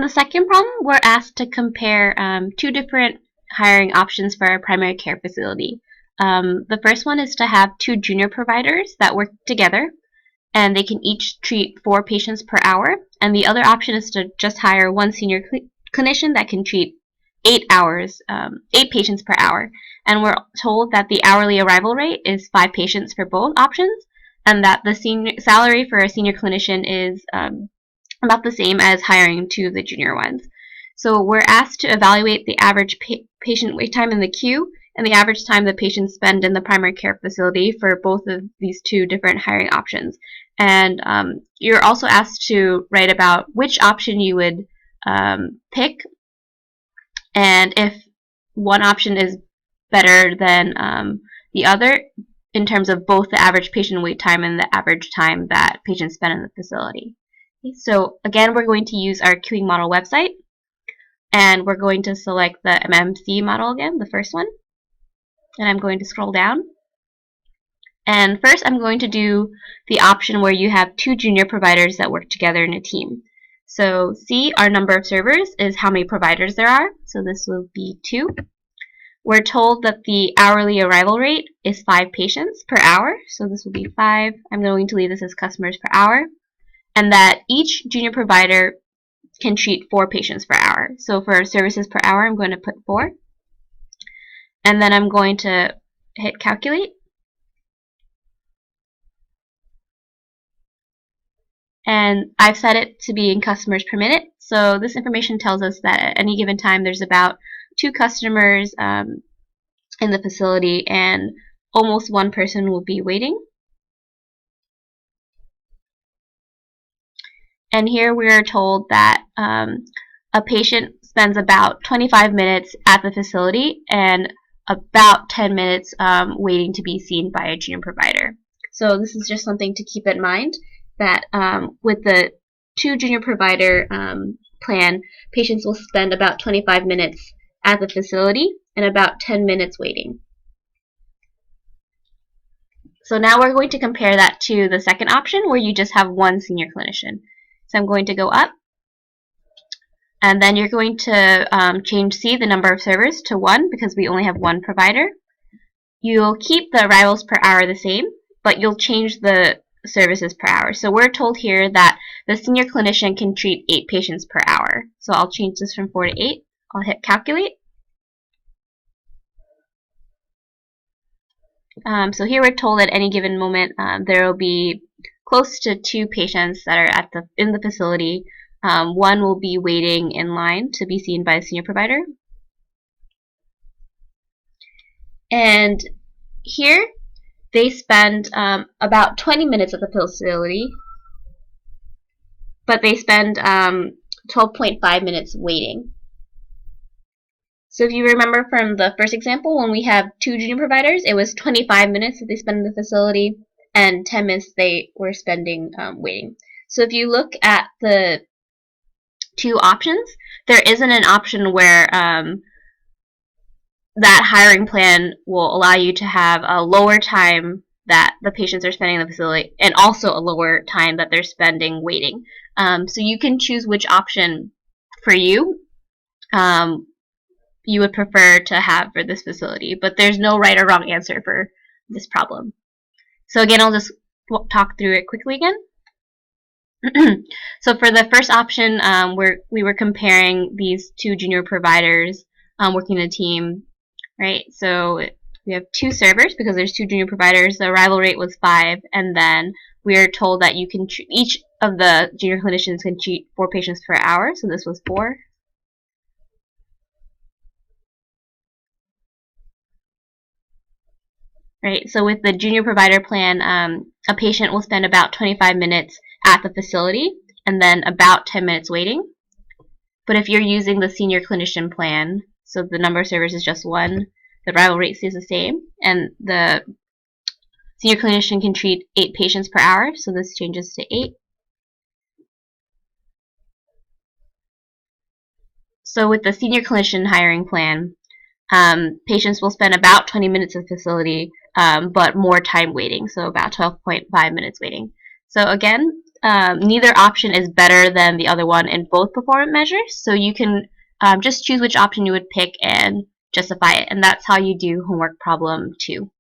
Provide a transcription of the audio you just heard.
in the second problem, we're asked to compare two different hiring options for our primary care facility. The first one is to have two junior providers that work together, and they can each treat 4 patients per hour. And the other option is to just hire one senior clinician that can treat 8 patients per hour. And we're told that the hourly arrival rate is 5 patients for both options, and that the senior salary for a senior clinician is about the same as hiring 2 of the junior ones. So we're asked to evaluate the average patient wait time in the queue and the average time the patients spend in the primary care facility for both of these 2 different hiring options. And you're also asked to write about which option you would pick, and if one option is better than the other in terms of both the average patient wait time and the average time that patients spend in the facility. Okay, so again, we're going to use our queuing model website, and we're going to select the MMC model again, the first one, and I'm going to scroll down. And first I'm going to do the option where you have 2 junior providers that work together in a team. So C, our number of servers, is how many providers there are, so this will be 2. We're told that the hourly arrival rate is 5 patients per hour, so this will be 5. I'm going to leave this as customers per hour. And that each junior provider can treat 4 patients per hour. So for services per hour, I'm going to put 4. And then I'm going to hit calculate. And I've set it to be in customers per minute. So this information tells us that at any given time there's about 2 customers in the facility, and almost 1 person will be waiting. And here we are told that a patient spends about 25 minutes at the facility and about 10 minutes waiting to be seen by a junior provider. So this is just something to keep in mind, that with the 2 junior provider plan, patients will spend about 25 minutes at the facility and about 10 minutes waiting. So now we're going to compare that to the second option where you just have 1 senior clinician. So I'm going to go up, and then you're going to change C, the number of servers, to 1 because we only have 1 provider. You'll keep the arrivals per hour the same, but you'll change the services per hour. So we're told here that the senior clinician can treat 8 patients per hour. So I'll change this from 4 to 8. I'll hit calculate. So here we're told at any given moment there will be close to 2 patients that are in the facility. 1 will be waiting in line to be seen by a senior provider. And here they spend about 20 minutes at the facility, but they spend 12.5 minutes waiting. So if you remember from the first example, when we have 2 junior providers, it was 25 minutes that they spend in the facility and 10 minutes they were spending waiting. So if you look at the 2 options, there isn't an option where that hiring plan will allow you to have a lower time that the patients are spending in the facility and also a lower time that they're spending waiting. So you can choose which option for you you would prefer to have for this facility, but there's no right or wrong answer for this problem. So again, I'll just talk through it quickly again. So for the first option, we were comparing these 2 junior providers working in a team, right? So we have 2 servers because there's 2 junior providers. The arrival rate was 5, and then we are told that you can each of the junior clinicians can treat 4 patients per hour. So this was 4. Right, so with the junior provider plan, a patient will spend about 25 minutes at the facility and then about 10 minutes waiting. But if you're using the senior clinician plan, so the number of servers is just 1, the arrival rate stays the same, and the senior clinician can treat 8 patients per hour, so this changes to 8. So with the senior clinician hiring plan, patients will spend about 20 minutes at the facility, but more time waiting, so about 12.5 minutes waiting. So again, neither option is better than the other one in both performance measures, so you can just choose which option you would pick and justify it, and that's how you do homework problem 2.